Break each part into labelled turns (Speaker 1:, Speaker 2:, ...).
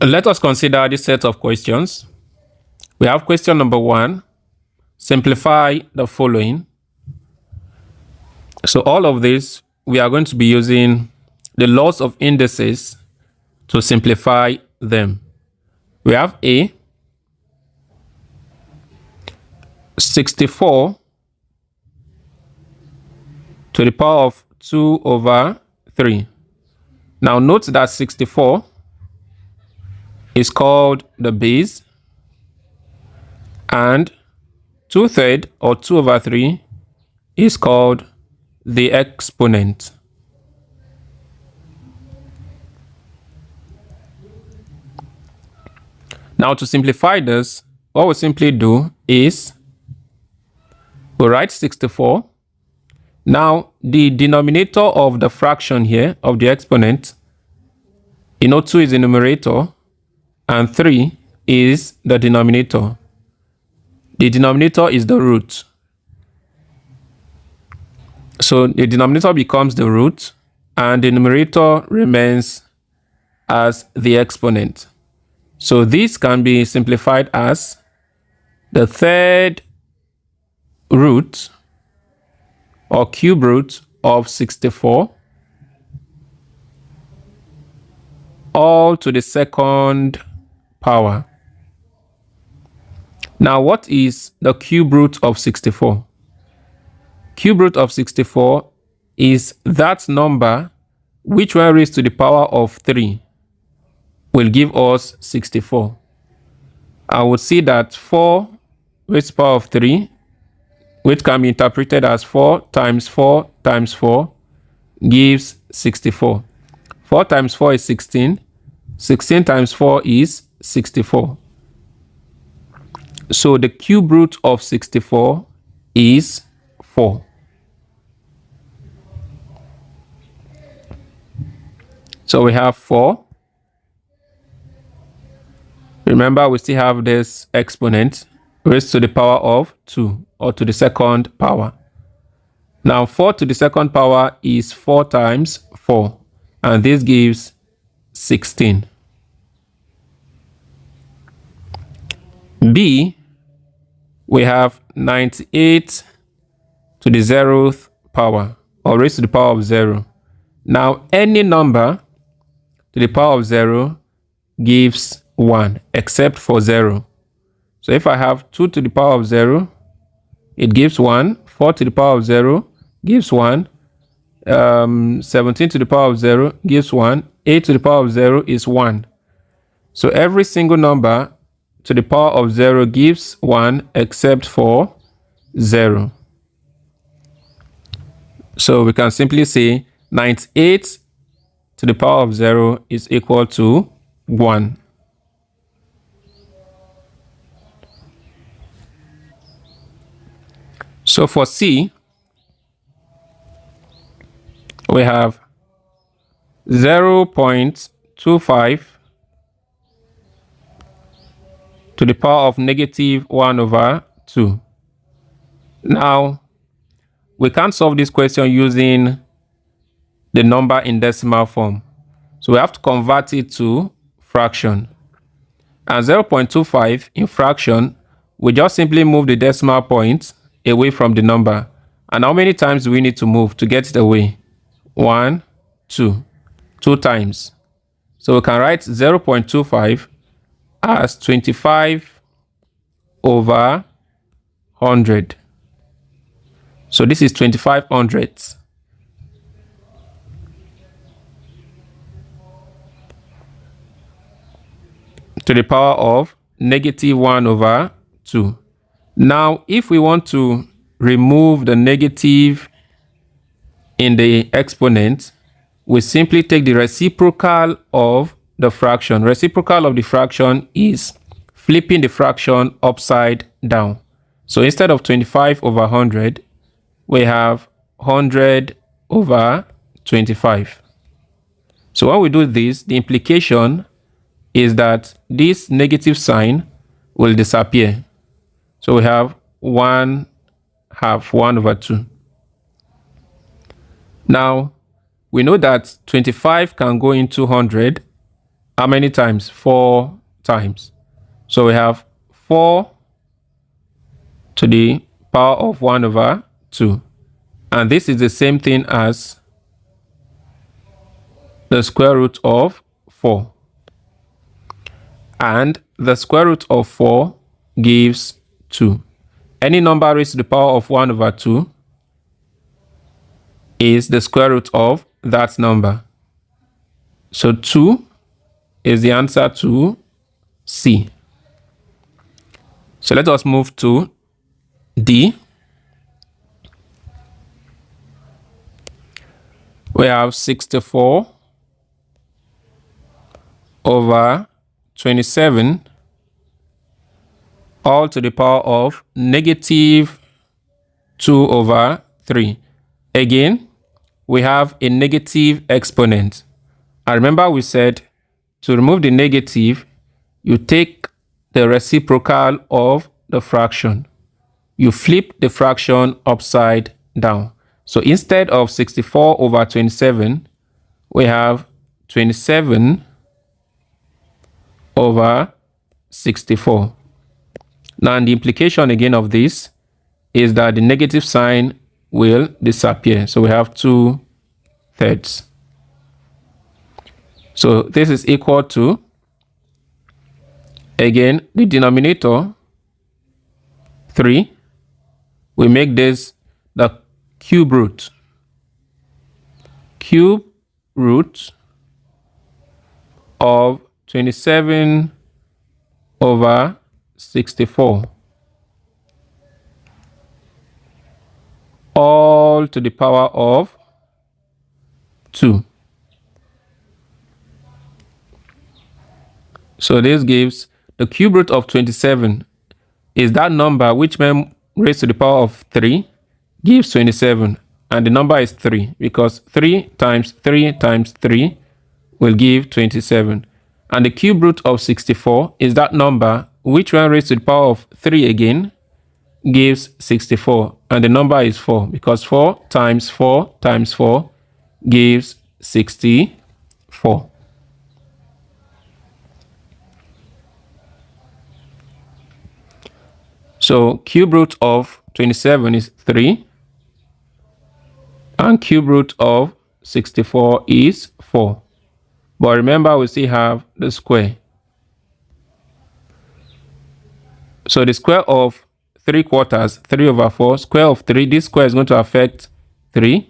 Speaker 1: Let us consider this set of questions. We have question number 1. Simplify the following. So all of this, we are going to be using the laws of indices to simplify them. We have A, 64 to the power of 2 over 3. Now note that 64 is called the base, and 2/3 or 2 over 3 is called the exponent. Now to simplify this, what we simply do is we write 64. Now the denominator of the fraction here, of the exponent, 2 is the numerator and 3 is the denominator. The denominator is the root. So the denominator becomes the root and the numerator remains as the exponent. So this can be simplified as the third root or cube root of 64 all to the second power. Now what is the cube root of 64? Cube root of 64 is that number which, when raised to the power of 3, will give us 64. I would see that 4 raised to the power of 3, which can be interpreted as 4 times 4 times 4, gives 64. 4 times 4 is 16. 16 times 4 is 64. So the cube root of 64 is 4. So we have 4. Remember, we still have this exponent raised to the power of 2 or to the second power. Now 4 to the second power is 4 times 4, and this gives 16. B, we have 98 to the 0th power, or raised to the power of 0. Now any number to the power of 0 gives 1 except for 0. So if I have 2 to the power of 0, it gives 1. 4 to the power of 0 gives 1. 17 to the power of 0 gives 1. 8 to the power of 0 is 1. So every single number to the power of 0 gives 1 except for 0. So we can simply say 98 to the power of 0 is equal to 1. So for C, we have 0.25 to the power of negative 1 over 2. Now, we can't solve this question using the number in decimal form. So we have to convert it to fraction. And 0.25 in fraction, we just simply move the decimal point away from the number. And how many times do we need to move to get it away? 1, 2. 2 times. So we can write 0.25 as 25 over 100. So this is 25 hundredths. To the power of negative 1 over 2. Now, if we want to remove the negative in the exponent, we simply take the reciprocal of the fraction. Reciprocal of the fraction is flipping the fraction upside down. So instead of 25 over 100, we have 100 over 25. So when we do this, the implication is that this negative sign will disappear. So we have 1/2, 1 over 2. Now, we know that 25 can go into 100 how many times? 4 times. So we have 4 to the power of 1 over 2. And this is the same thing as the square root of 4. And the square root of 4 gives 2. Any number raised to the power of 1 over 2 is the square root of that number. So 2 is the answer to C. So let us move to D. We have 64 over 27 all to the power of negative 2 over 3. Again, we have a negative exponent. And remember we said to remove the negative, you take the reciprocal of the fraction. You flip the fraction upside down. So instead of 64 over 27, we have 27 over 64. Now the implication again of this is that the negative sign will disappear. So we have 2/3. So this is equal to, again, the denominator 3. We make this the cube root. Cube root of 27 over 64. All to the power of 2. So this gives the cube root of 27 is that number which when raised to the power of 3 gives 27. And the number is 3 because 3 times 3 times 3 will give 27. And the cube root of 64 is that number which when raised to the power of 3 again gives 64. And the number is 4 because 4 times 4 times 4 gives 64. So cube root of 27 is 3. And cube root of 64 is 4. But remember, we still have the square. So the square of 3/4, 3 over 4, square of 3, this square is going to affect 3.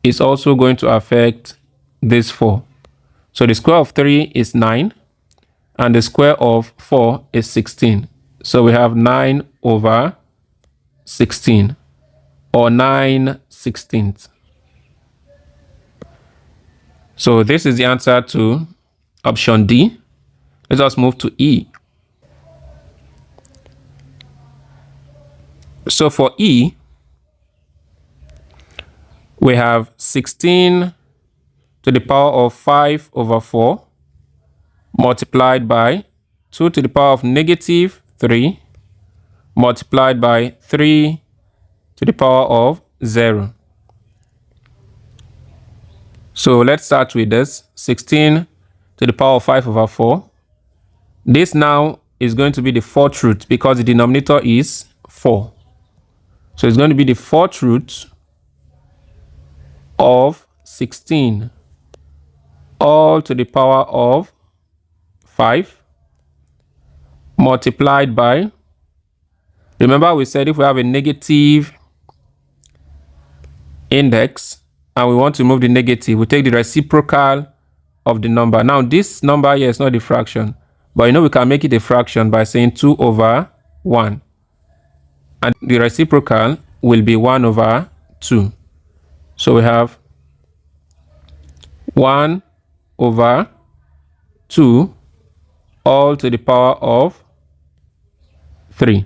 Speaker 1: It's also going to affect this 4. So the square of 3 is 9. And the square of 4 is 16. So we have 9 over 16, or 9/16. So this is the answer to option D. Let us move to E. So for E, we have 16 to the power of 5 over 4 multiplied by 2 to the power of negative 3 multiplied by 3 to the power of 0. So let's start with this 16 to the power of 5 over 4. This now is going to be the 4th root because the denominator is 4. So it's going to be the 4th root of 16 all to the power of 5 multiplied by, remember we said if we have a negative index and we want to move the negative, we take the reciprocal of the number. Now this number here is not a fraction, but you know we can make it a fraction by saying 2 over 1. And the reciprocal will be 1 over 2. So we have 1 over 2 all to the power of 3.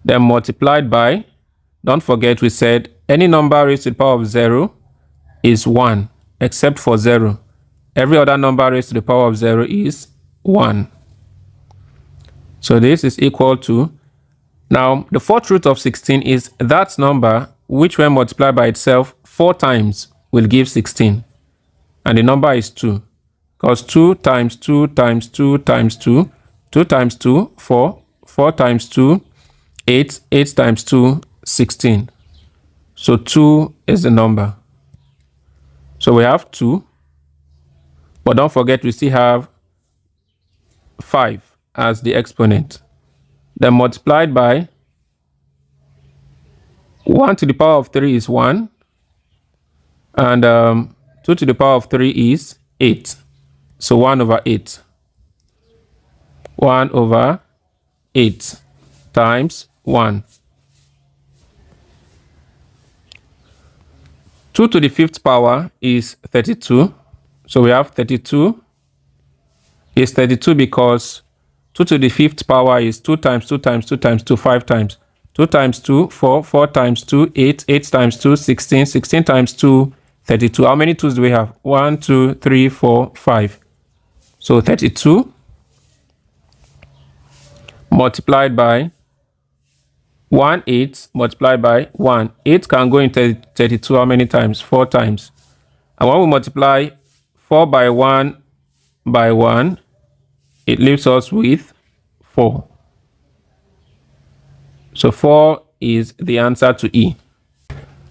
Speaker 1: Then multiplied by, don't forget we said any number raised to the power of 0 is 1, except for 0. Every other number raised to the power of 0 is 1. So this is equal to, now the 4th root of 16 is that number which when multiplied by itself 4 times will give 16. And the number is 2, because 2 times 2 times 2 times 2, 2 times 2, 4, 4 times 2, 8, 8 times 2, 16. So 2 is the number. So we have 2, but don't forget we still have 5 as the exponent. Then multiplied by 1 to the power of 3 is 1, and 2 to the power of 3 is 8. So 1 over 8. 1 over 8 times 1. 2 to the 5th power is 32. So we have 32 is 32 because 2 to the 5th power is 2 times 2 times 2 times 2, 5 times. 2 times 2, 4, 4 times 2, 8, 8 times 2, 16, 16 times 2, 32. How many 2's do we have? 1, 2, 3, 4, 5. So 32 multiplied by 1, 8 multiplied by 1. 8 can go into 32 how many times? 4 times. And when we multiply 4 by 1, it leaves us with 4. So 4 is the answer to E.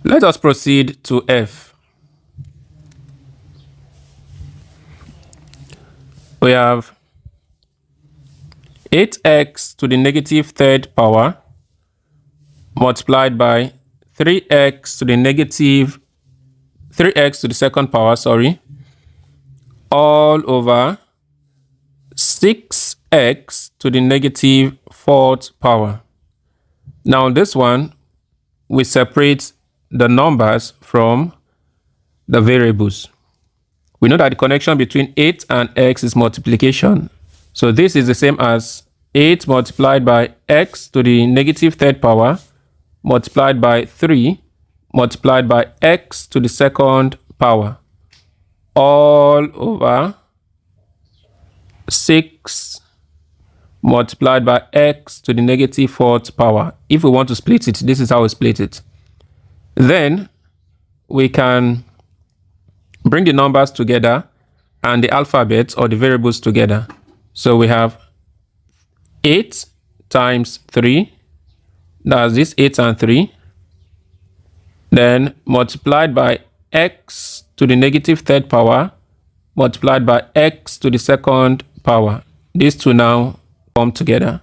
Speaker 1: Let us proceed to F. We have 8x to the negative third power multiplied by 3x to the negative 3x to the second power, all over 6x to the negative fourth power. Now this one, we separate the numbers from the variables. We know that the connection between 8 and x is multiplication. So this is the same as 8 multiplied by x to the negative third power multiplied by 3 multiplied by x to the second power all over 6 multiplied by x to the negative fourth power. If we want to split it, this is how we split it. Then we can bring the numbers together and the alphabet or the variables together. So we have 8 times 3, that's this 8 and 3, then multiplied by x to the negative third power multiplied by x to the second power. These two now come together.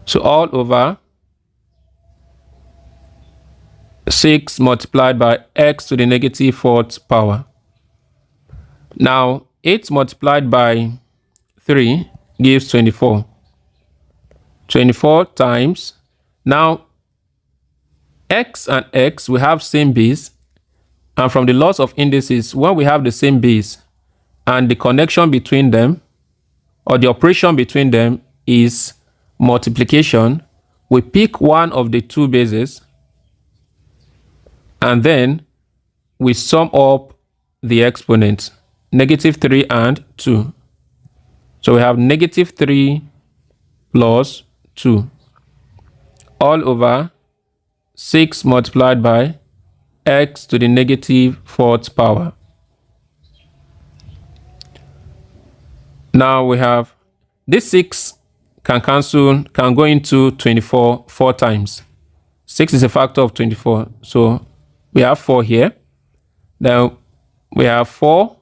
Speaker 1: So all over 6 multiplied by x to the negative fourth power. Now 8 multiplied by 3 gives 24. 24 times, now x and x, we have same base, and from the laws of indices, when we have the same base and the connection between them or the operation between them is multiplication, we pick one of the two bases and then we sum up the exponents, negative 3 and 2. So we have negative 3 plus 2 all over 6 multiplied by x to the negative fourth power. Now we have this 6 can cancel, can go into 24 4 times. 6 is a factor of 24. So we have 4 here. Then we have 4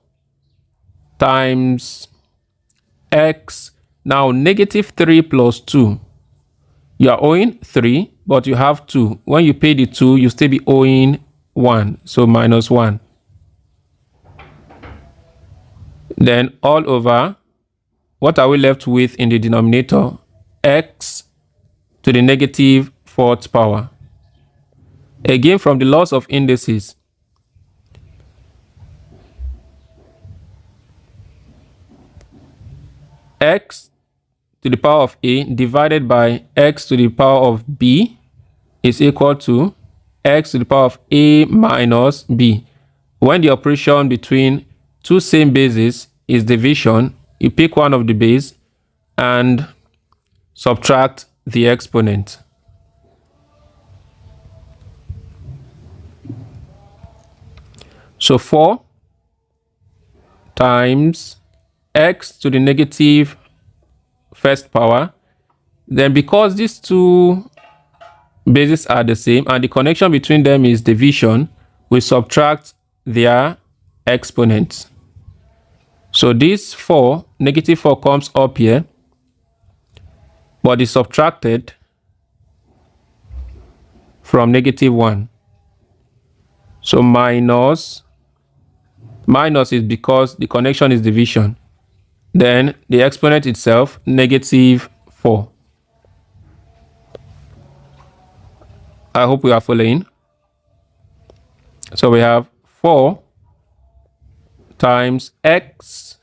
Speaker 1: times x. Now negative 3 plus 2. You are owing 3, but you have 2. When you pay the 2, you still be owing 1. So minus 1. Then all over, what are we left with in the denominator? X to the negative fourth power. Again, from the laws of indices, x to the power of a divided by x to the power of b is equal to x to the power of a minus b. When the operation between two same bases is division, you pick one of the base and subtract the exponent. So 4 times x to the negative first power. Then because these two bases are the same and the connection between them is division, we subtract their exponents. So this 4, negative 4 comes up here, but is subtracted from negative 1. So minus is because the connection is division. Then the exponent itself, negative 4. I hope we are following. So we have 4 times x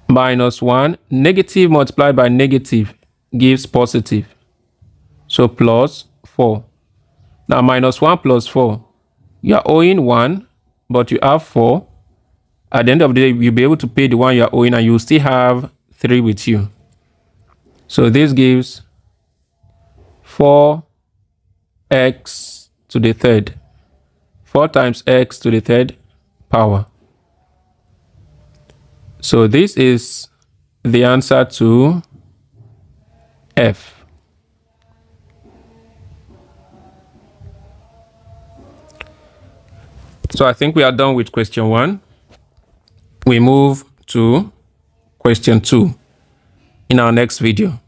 Speaker 1: minus 1. Negative multiplied by negative gives positive. So plus 4. Now minus 1 plus 4. You are owing 1, but you have 4. At the end of the day, you'll be able to pay the one you are owing and you'll still have 3 with you. So this gives 4x to the third. 4 times x to the third power. So this is the answer to F. So I think we are done with question 1. We move to question 2 in our next video.